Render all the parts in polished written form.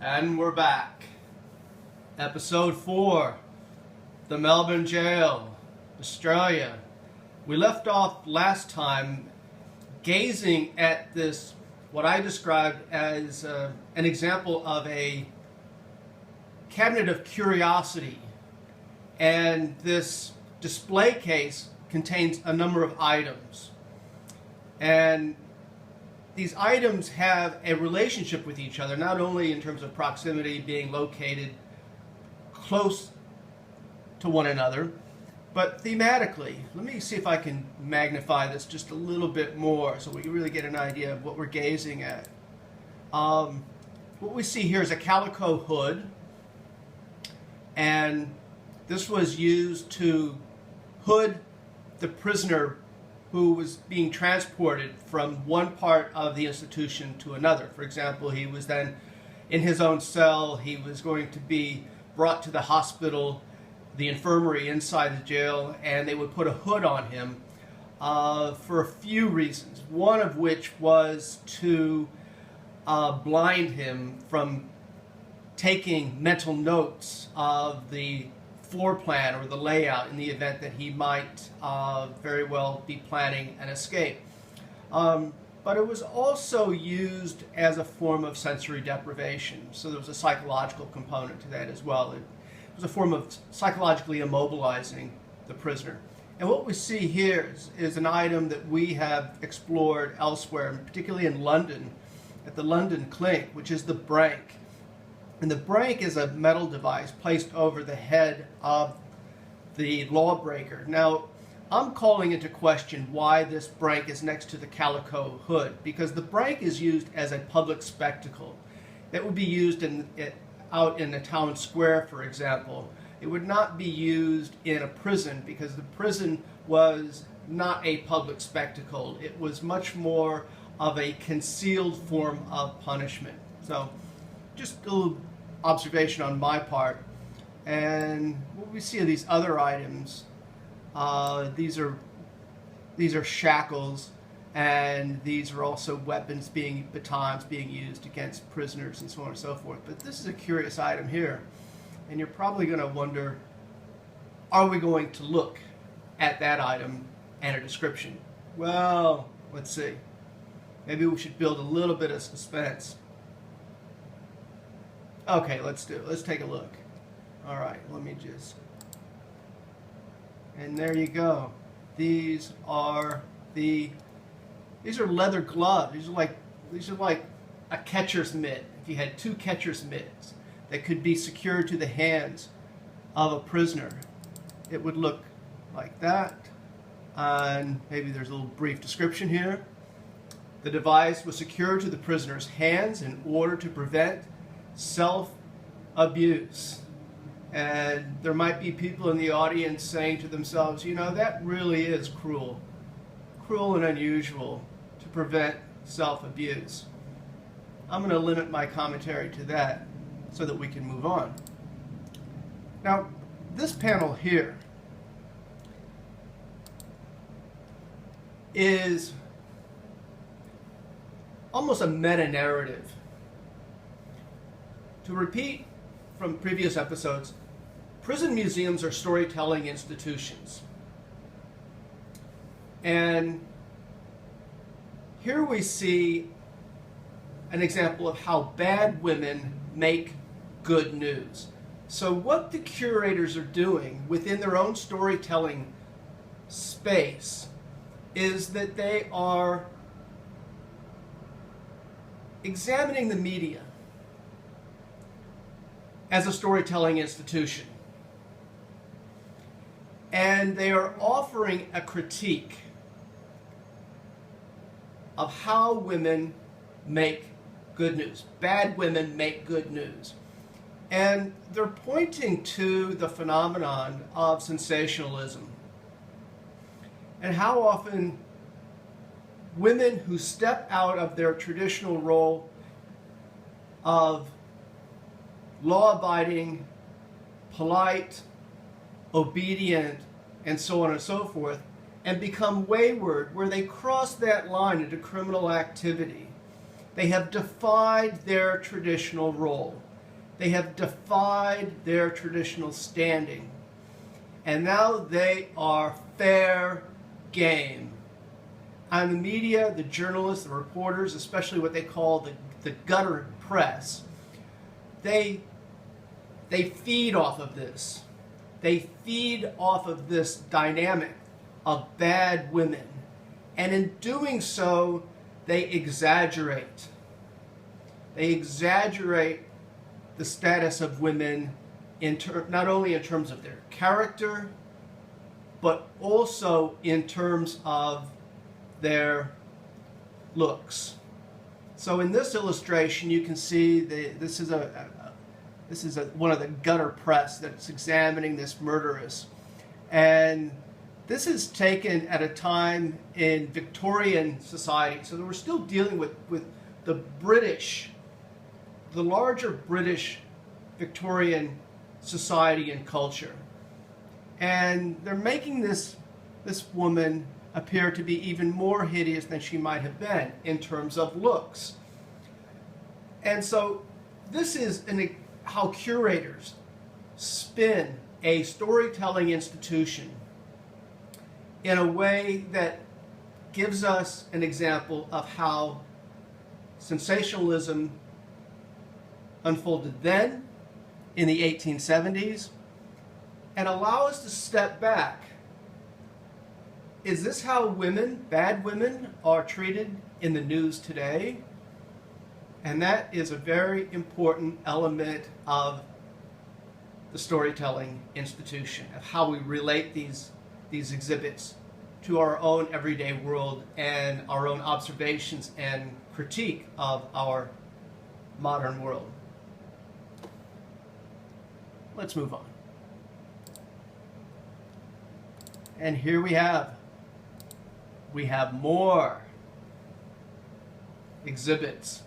And we're back. Episode 4, the Melbourne Jail, Australia. We left off last time gazing at this, what I described as an example of a cabinet of curiosity. And this display case contains a number of items. And these items have a relationship with each other, not only in terms of proximity, being located close to one another, but thematically. Let me see if I can magnify this just a little bit more so we can really get an idea of what we're gazing at. What we see here is a calico hood, and this was used to hood the prisoner who was being transported from one part of the institution to another. For example, he was then in his own cell. He was going to be brought to the hospital, the infirmary inside the jail, and they would put a hood on him for a few reasons. One of which was to blind him from taking mental notes of the floor plan or the layout in the event that he might very well be planning an escape. But it was also used as a form of sensory deprivation, so there was a psychological component to that as well. It was a form of psychologically immobilizing the prisoner. And what we see here is an item that we have explored elsewhere, particularly in London, at the London Clink, which is the brank. And the brank is a metal device placed over the head of the lawbreaker. Now, I'm calling into question why this brank is next to the calico hood, because the brank is used as a public spectacle. That would be used out in a town square, for example. It would not be used in a prison, because the prison was not a public spectacle. It was much more of a concealed form of punishment. So, just a little observation on my part. And what we see are these other items. These are shackles, and these are also batons being used against prisoners and so on and so forth. But this is a curious item here, and you're probably going to wonder, are we going to look at that item and a description? Well, let's see. Maybe we should build a little bit of suspense. Okay, let's do it. Let's take a look. All right, let me just... And there you go. These are leather gloves. These are like a catcher's mitt. If you had two catcher's mitts that could be secured to the hands of a prisoner, it would look like that. And maybe there's a little brief description here. The device was secured to the prisoner's hands in order to prevent self-abuse. And there might be people in the audience saying to themselves, you know, that really is cruel and unusual to prevent self-abuse. I'm going to limit my commentary to that so that we can move on. Now, this panel here is almost a meta-narrative. To repeat from previous episodes, prison museums are storytelling institutions. And here we see an example of how bad women make good news. So what the curators are doing within their own storytelling space is that they are examining the media as a storytelling institution. And they are offering a critique of how women make good news. Bad women make good news. And they're pointing to the phenomenon of sensationalism and how often women who step out of their traditional role of law-abiding, polite, obedient, and so on and so forth, and become wayward, where they cross that line into criminal activity. They have defied their traditional role. They have defied their traditional standing. And now they are fair game. And the media, the journalists, the reporters, especially what they call the gutter press, they feed off of this. They feed off of this dynamic of bad women. And in doing so, they exaggerate. They exaggerate the status of women not only in terms of their character, but also in terms of their looks. So in this illustration, you can see this is one of the gutter press that's examining this murderess. And this is taken at a time in Victorian society. So we're still dealing with the larger British Victorian society and culture. And they're making this woman appear to be even more hideous than she might have been in terms of looks. And so this is how curators spin a storytelling institution in a way that gives us an example of how sensationalism unfolded then in the 1870s, and allow us to step back. Is this how women, bad women, are treated in the news today? And that is a very important element of the storytelling institution, of how we relate these exhibits to our own everyday world and our own observations and critique of our modern world. Let's move on. And here we have more exhibits.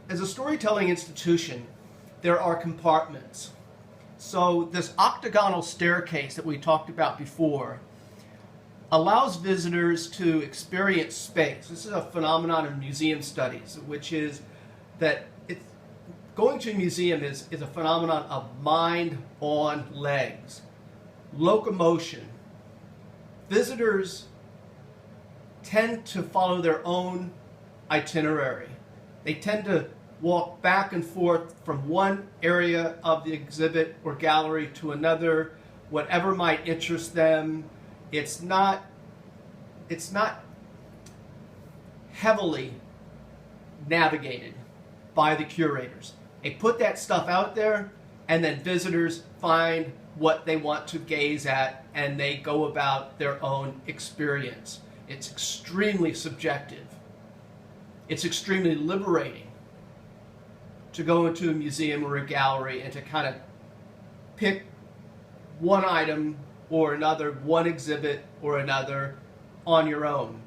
As a storytelling institution, there are compartments. So this octagonal staircase that we talked about before allows visitors to experience space. This is a phenomenon of museum studies, which is that going to a museum is a phenomenon of mind on legs, locomotion. Visitors tend to follow their own itinerary. They tend to walk back and forth from one area of the exhibit or gallery to another, whatever might interest them. It's not heavily navigated by the curators. They put that stuff out there, and then visitors find what they want to gaze at, and they go about their own experience. It's extremely subjective. It's extremely liberating to go into a museum or a gallery and to kind of pick one item or another, one exhibit or another on your own.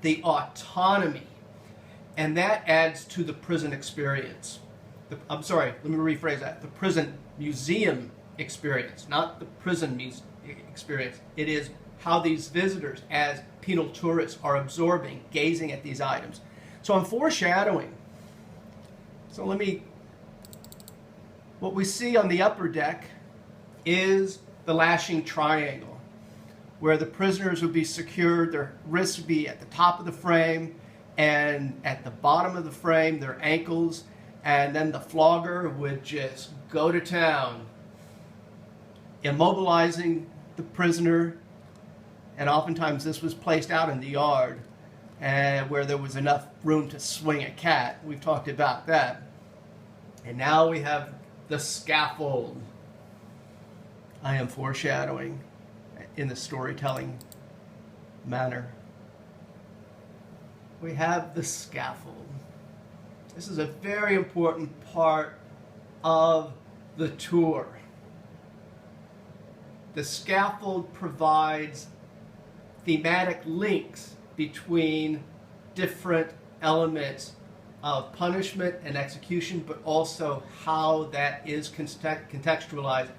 The autonomy, and that adds to the prison experience. I'm sorry, let me rephrase that. The prison museum experience, not the prison experience. It is how these visitors, as penal tourists, are absorbing, gazing at these items. So I'm foreshadowing. So what we see on the upper deck is the lashing triangle, where the prisoners would be secured, their wrists would be at the top of the frame, and at the bottom of the frame, their ankles, and then the flogger would just go to town, immobilizing the prisoner, and oftentimes this was placed out in the yard, where there was enough room to swing a cat. We've talked about that. And now we have the scaffold. I am foreshadowing in the storytelling manner. We have the scaffold. This is a very important part of the tour. The scaffold provides thematic links between different elements of punishment and execution, but also how that is contextualized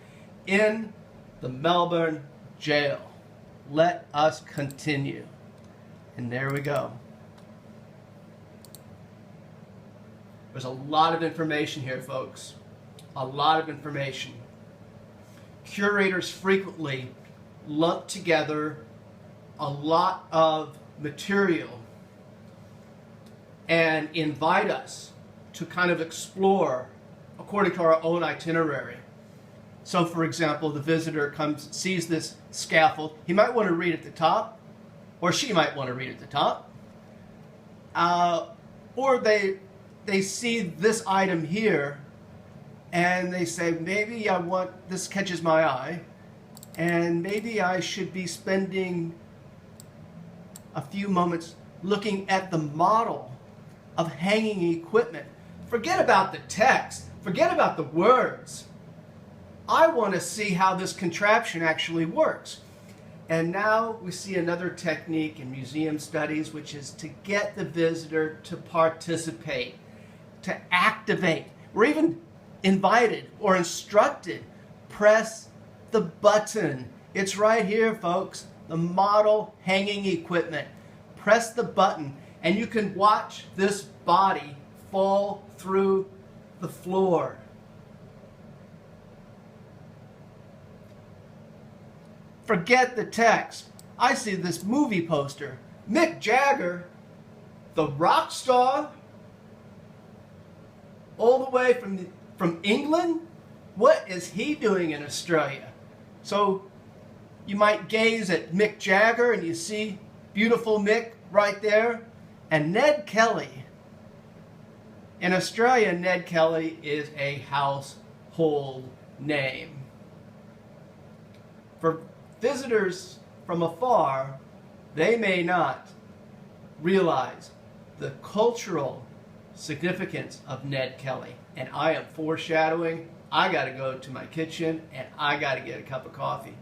in the Melbourne jail. Let us continue. And there we go. There's a lot of information here, folks. A lot of information. Curators frequently lump together a lot of material and invite us to kind of explore according to our own itinerary. So, for example, the visitor comes, sees this scaffold. He might want to read at the top, or she might want to read at the top. Or they see this item here, and they say, maybe this catches my eye, and maybe I should be spending a few moments looking at the model of hanging equipment. Forget about the text. Forget about the words. I want to see how this contraption actually works. And now we see another technique in museum studies, which is to get the visitor to participate, to activate. We're even invited or instructed. Press the button. It's right here, folks. The model hanging equipment. Press the button and you can watch this body fall through the floor. Forget the text. I see this movie poster. Mick Jagger, the rock star, all the way from England? What is he doing in Australia? So you might gaze at Mick Jagger and you see beautiful Mick right there. And Ned Kelly. In Australia, Ned Kelly is a household name. For visitors from afar, they may not realize the cultural significance of Ned Kelly. And I am foreshadowing, I got to go to my kitchen and I got to get a cup of coffee.